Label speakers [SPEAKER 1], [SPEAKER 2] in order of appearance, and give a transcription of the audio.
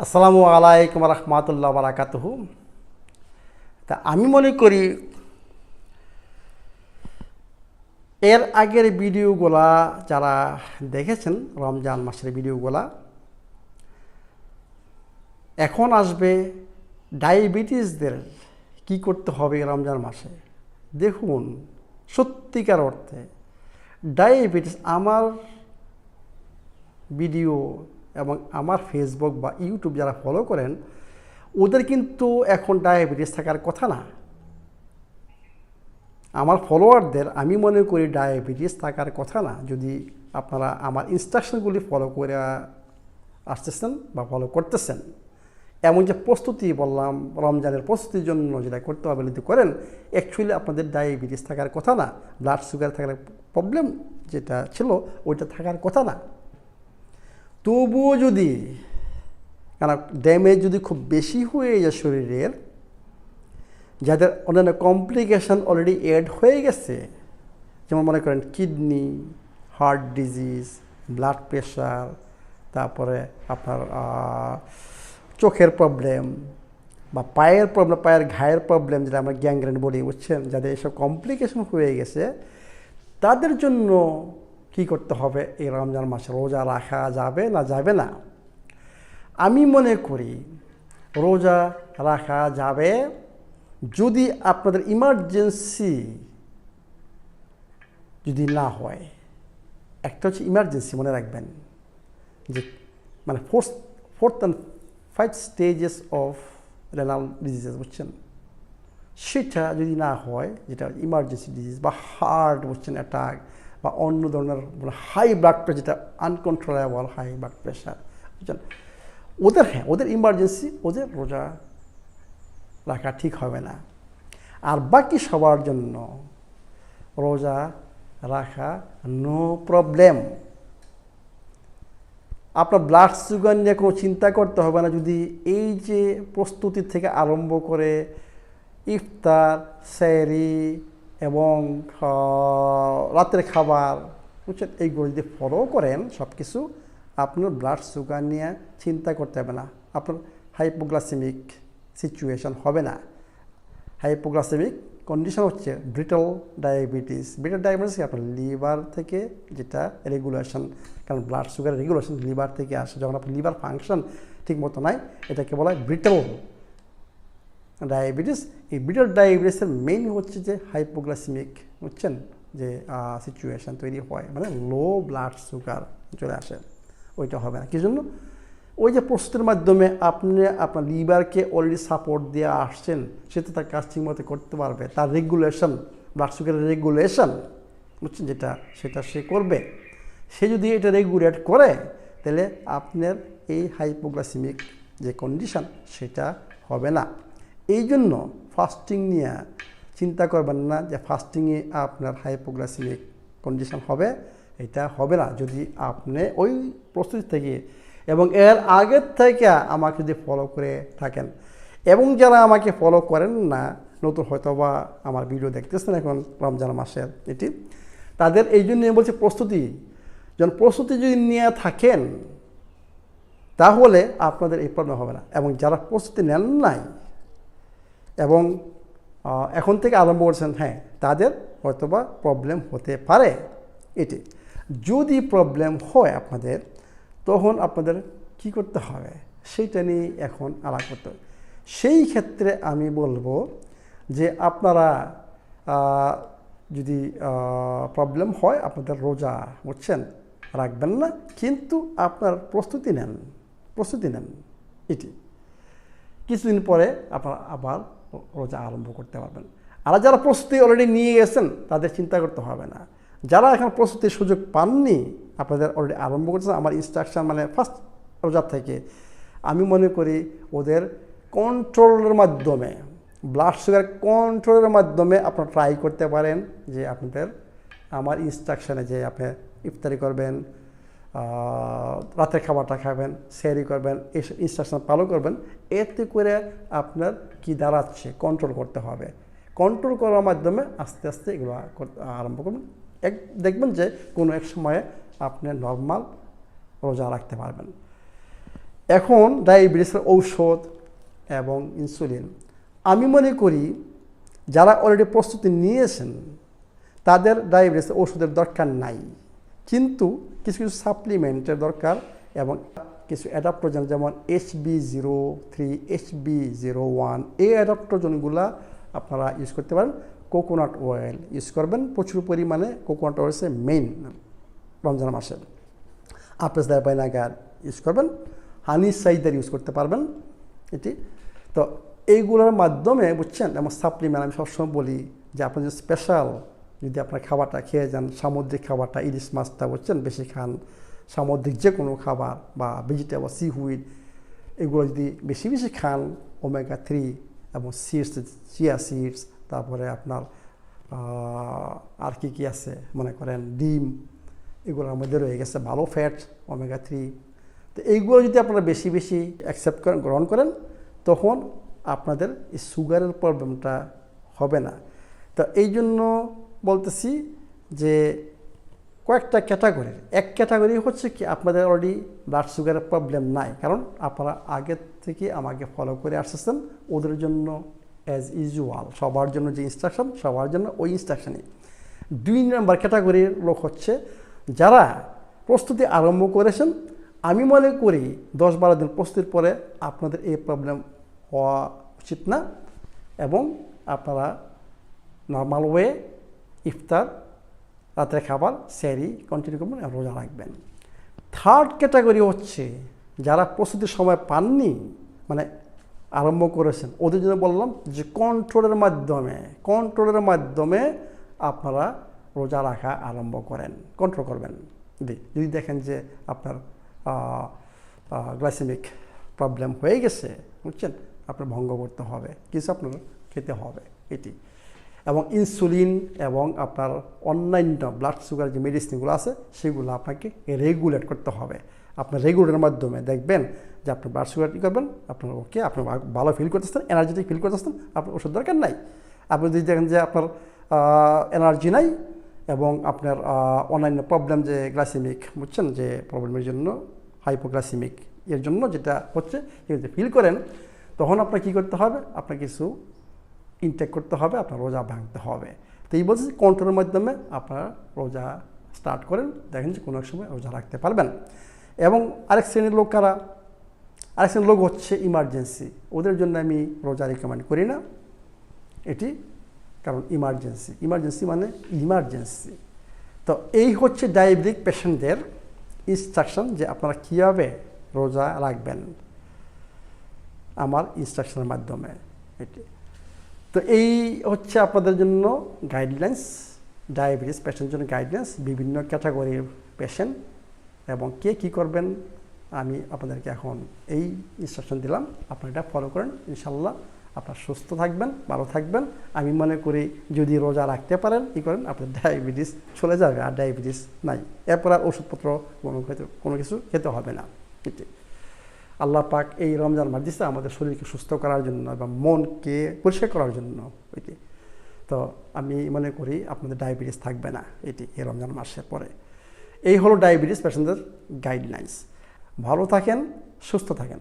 [SPEAKER 1] আসসালামু আলাইকুম রহমতুল্লাহ বারাকাতুহু। তা আমি মনে করি এর আগের ভিডিওগুলা যারা দেখেছেন, রমজান মাসের ভিডিওগুলা, এখন আসবে ডায়াবেটিসদের কি করতে হবে রমজান মাসে। দেখুন, সত্যিকার অর্থে ডায়াবেটিস আমার ভিডিও এবং আমার ফেসবুক বা ইউটিউব যারা ফলো করেন, ওদের কিন্তু এখন ডায়াবেটিস থাকার কথা না। আমার ফলোয়ারদের আমি মনে করি ডায়াবেটিস থাকার কথা না, যদি আপনারা আমার ইনস্ট্রাকশনগুলি ফলো করে আসতেছেন বা ফলো করতেছেন। এমন যে প্রস্তুতি বললাম, রমজানের প্রস্তুতির জন্য যেটা করতে হবে যদি করেন, অ্যাকচুয়ালি আপনাদের ডায়াবেটিস থাকার কথা না, ব্লাড সুগার থাকার প্রবলেম যেটা ছিল ওইটা থাকার কথা না। তবুও যদি কারণ ড্যামেজ যদি খুব বেশি হয়ে যায় শরীরের, যাদের অন্যান্য কমপ্লিকেশান অলরেডি অ্যাড হয়ে গেছে, যেমন মনে করেন kidney, heart disease, blood pressure, তারপরে আপনার চোখের প্রবলেম বা পায়ের প্রবলেম, পায়ের ঘায়ের প্রবলেম যেটা আমরা গ্যাংগ্রেন বলি, বুঝছেন, যাদের এসব কমপ্লিকেশন হয়ে গেছে, তাদের জন্য কি করতে হবে? এই রমজান মাসে রোজা রাখা যাবে না যাবে না? আমি মনে করি রোজা রাখা যাবে যদি আপনাদের ইমার্জেন্সি যদি না হয়। একটা হচ্ছে ইমার্জেন্সি, মনে রাখবেন যে মানে fourth and 5 stages of renal diseases, বুঝছেন, সেটা যদি না হয়, যেটা ইমার্জেন্সি ডিজিজ বা হার্ট, বুঝছেন, অ্যাটাক বা অন্য ধরনের হাই ব্লাড প্রেশার, যেটা আনকন্ট্রোলেবল হাই ব্লাড প্রেশার, বুঝছেন, ওদের ইমার্জেন্সি, ওদের রোজা রাখা ঠিক হবে না। আর বাকি সবার জন্য রোজা রাখা নো প্রবলেম। আপনার ব্লাড সুগার নিয়ে কোনো চিন্তা করতে হবে না। যদি এই যে প্রস্তুতি থেকে আরম্ভ করে ইফতার, সেহরি এবং রাতের খাবার, বুঝছেন, এইগুলো যদি ফলো করেন সব কিছু, আপনার ব্লাড সুগার নিয়ে চিন্তা করতে হবে না। আপনার হাইপোগ্লাইসেমিক সিচুয়েশন হবে না। হাইপোগ্লাইসেমিক কন্ডিশন হচ্ছে ব্রিটল ডায়াবেটিস। ব্রিটল ডায়াবেটিস আপনার লিভার থেকে যেটা রেগুলেশন, কারণ ব্লাড সুগার রেগুলেশন লিভার থেকে আসে। যখন আপনার লিভার ফাংশন ঠিক মতো নাই, এটাকে বলা হয় ব্রিটল ডায়াবেটিস। এই ব্রিটল ডায়াবেটিসের মেইন হচ্ছে যে হাইপোগ্লাইসেমিক, বুঝছেন, যে সিচুয়েশান তৈরি হয়, মানে লো ব্লাড সুগার চলে আসে। ওইটা হবে না। কি জন্য? ওই যে প্রস্তুতির মাধ্যমে আপনি আপনার লিভারকে অলরেডি সাপোর্ট দিয়ে আসছেন, সে তো তার কাজ ঠিক মতো করতে পারবে। তার রেগুলেশন, ব্লাড সুগারের রেগুলেশন, বুঝছেন, সেটা সে করবে। সে যদি এটা রেগুলেট করে, তাহলে আপনার এই হাইপোগ্লাইসেমিক যে কন্ডিশন, সেটা হবে না। এই জন্য ফাস্টিং নিয়ে চিন্তা করবেন না যে ফাস্টিংয়ে আপনার হাইপোগ্লাইসেমিক কন্ডিশন হবে। এটা হবে না যদি আপনি ওই প্রস্তুতি থেকে এবং এর আগের থেকে আমাকে যদি ফলো করে থাকেন। এবং যারা আমাকে ফলো করেন না, নতুন হয়তো বা আমার ভিডিও দেখতেছেন এখন রমজান মাসের এটি, তাদের এই জন্য বলছে প্রস্তুতি, যখন প্রস্তুতি যদি নিয়ে থাকেন তাহলে আপনাদের এই প্রবলেম হবে না। এবং যারা প্রস্তুতি নেন নাই এবং এখন থেকে আরম্ভ করছেন, হ্যাঁ, তাদের হয়তোবা প্রবলেম হতে পারে। এটি যদি প্রবলেম হয় আপনাদের, তখন আপনাদের কি করতে হবে সেইটা নিয়ে এখন আলাপ করতে হবে। সেই ক্ষেত্রে আমি বলবো যে আপনারা যদি প্রবলেম হয়, আপনাদের রোজা, বুঝছেন, রাখবেন না, কিন্তু আপনার প্রস্তুতি নেন। এটি কিছুদিন পরে আপনারা আবার রোজা আরম্ভ করতে পারবেন। আর যারা প্রস্তুতি অলরেডি নিয়ে গেছেন, তাদের চিন্তা করতে হবে না। যারা এখন প্রস্তুতির সুযোগ পাননি, আপনাদের অলরেডি আরম্ভ করছেন, আমার ইনস্ট্রাকশন মানে ফার্স্ট রোজার থেকে, আমি মনে করি ওদের কন্ট্রোলের মাধ্যমে, ব্লাড সুগার কন্ট্রোলের মাধ্যমে আপনারা ট্রাই করতে পারেন যে আপনাদের আমার ইনস্ট্রাকশানে যে আপনি ইফতারি করবেন, রাতের খাবারটা খাবেন, সেহরি করবেন, এই ইনস্ট্রাকশন ফলো করবেন। এতে করে আপনার কি দাঁড়াচ্ছে, কন্ট্রোল করতে হবে। কন্ট্রোল করার মাধ্যমে আস্তে আস্তে এগুলো আরম্ভ করবেন। দেখবেন যে কোনো এক সময়ে আপনি নর্মাল রোজা রাখতে পারবেন। এখন ডায়াবেটিসের ঔষধ এবং ইনসুলিন, আমি মনে করি যারা অলরেডি প্রস্তুতি নিয়েছেন তাদের ডায়াবেটিসের ওষুধের দরকার নাই, কিন্তু কিছু কিছু সাপ্লিমেন্টের দরকার এবং কিছু অ্যাডাপ্টোজেন যেমন HB03, HB01 এই অ্যাডাপ্টোজেনগুলো আপনারা ইউজ করতে পারেন। কোকোনাট অয়েল ইউজ করবেন প্রচুর পরিমাণে, কোকোনাট অয়েল হচ্ছে মেইন রমজান মাসে। আপেল সাইদার ভিনেগার ইউজ করবেন, হানি সাইদার ইউজ করতে পারবেন এটি। তো এইগুলোর মাধ্যমে বুঝছেন, এবং সাপ্লিমেন্ট আমি সবসময় বলি যে আপনার যে স্পেশাল যদি আপনার খাবারটা খেয়ে যান, সামুদ্রিক খাবারটা ইলিশ মাছটা বুঝছেন বেশি খান, সামুদ্রিক যে কোনো খাবার বা ভেজিটেবল সিহুইড এগুলো যদি বেশি বেশি খান, ওমেগা-3 এবং সিডস, চিয়া সিডস, তারপরে আপনার আর কি আছে মনে করেন ডিম, এগুলোর মধ্যে রয়ে গেছে ভালো ফ্যাট ওমেগা-3। তো এইগুলো যদি আপনারা বেশি বেশি অ্যাকসেপ্ট করেন, গ্রহণ করেন, তখন আপনাদের এই সুগারের প্রবলেমটা হবে না। তো এই জন্য বলতেছি যে কয়েকটা ক্যাটাগরির, এক ক্যাটাগরি হচ্ছে কি আপনাদের অলরেডি ব্লাড সুগারের প্রবলেম নাই, কারণ আপনারা আগের থেকে আমাকে ফলো করে আসতেছেন, ওদের জন্য অ্যাজ ইউজুয়াল সবার জন্য যে ইনস্ট্রাকশন সবার জন্য ওই ইনস্ট্রাকশনই। 2 নম্বর ক্যাটাগরির লোক হচ্ছে যারা প্রস্তুতি আরম্ভ করেছেন, আমি মনে করি 10-12 দিন প্রস্তুতির পরে আপনাদের এই প্রবলেম হওয়া উচিত না, এবং আপনারা নর্মাল ওয়ে ইফতার, রাতের খাবার, সেহরি কন্টিনিউ করবেন, রোজা রাখবেন। 3rd ক্যাটাগরি হচ্ছে যারা প্রস্তুতির সময় পাননি, মানে আরম্ভ করেছেন, ওদের জন্য বললাম যে কন্ট্রোলের মাধ্যমে আপনারা রোজা রাখা আরম্ভ করেন, কন্ট্রোল করবেন। যদি দেখেন যে আপনার গ্লাইসেমিক প্রবলেম হয়ে গেছে, বুঝছেন, আপনার ভঙ্গ করতে হবে, কিছু আপনার খেতে হবে এটি। এবং ইনসুলিন এবং আপনার অন্যান্য ব্লাড সুগার যে মেডিসিনগুলো আছে সেগুলো আপনাকে রেগুলেট করতে হবে। আপনার রেগুলেটের মাধ্যমে দেখবেন যে আপনার ব্লাড সুগার কী করবেন, আপনার ওকে আপনি ভালো ফিল করতেছেন, এনার্জেটিক ফিল করতেছেন, আপনার ওষুধ দরকার নাই। আপনি যদি দেখেন যে আপনার এনার্জি নাই এবং আপনার অন্যান্য প্রবলেম যে গ্লাইসেমিক, বুঝছেন, যে প্রবলেমের জন্য হাইপোগ্লাইসেমিক এর জন্য যেটা হচ্ছে যদি ফিল করেন, তখন আপনার কী করতে হবে, আপনার কিছু ইনটেক করতে হবে, আপনার রোজা ভাঙতে হবে। তো এই বলছি কন্ট্রোলের মাধ্যমে আপনারা রোজা স্টার্ট করেন, দেখেন যে কোনো এক সময় রোজা রাখতে পারবেন। এবং আরেক শ্রেণীর লোক কারা, আরেক শ্রেণীর লোক হচ্ছে ইমার্জেন্সি, ওদের জন্য আমি রোজা রিকমেন্ড করি না এটি, কারণ ইমার্জেন্সি মানে ইমার্জেন্সি। তো এই হচ্ছে ডায়াবেটিক পেশেন্টদের ইনস্ট্রাকশন যে আপনারা কীভাবে রোজা রাখবেন আমার ইনস্ট্রাকশনের মাধ্যমে এটি। তো এই হচ্ছে আপনাদের জন্য গাইডলাইন্স, ডায়াবেটিস পেশেন্টের জন্য গাইডলাইন্স, বিভিন্ন ক্যাটাগরির পেশেন্ট এবং কে কী করবেন আমি আপনাদেরকে এখন এই ইনস্ট্রাকশন দিলাম, আপনারা এটা ফলো করেন, ইনশাল্লাহ আপনার সুস্থ থাকবেন, ভালো থাকবেন। আমি মনে করি যদি রোজা রাখতে পারেন, কী করেন, আপনার ডায়াবেটিস চলে যাবে, আর ডায়াবেটিস নাই, এরপর আর ওষুধপত্র কোনো কিছু খেতে হবে না এটি। আল্লাহ পাক এই রমজান মাস দিচ্ছে আমাদের শরীরকে সুস্থ করার জন্য এবং মনকে পরিষ্কার করার জন্য এটি। তো আমি মনে করি আপনাদের ডায়াবেটিস থাকবে না এটি এই রমজান মাসের পরে। এই হলো ডায়াবেটিস পেশেন্টদের গাইডলাইন্স। ভালো থাকেন, সুস্থ থাকেন।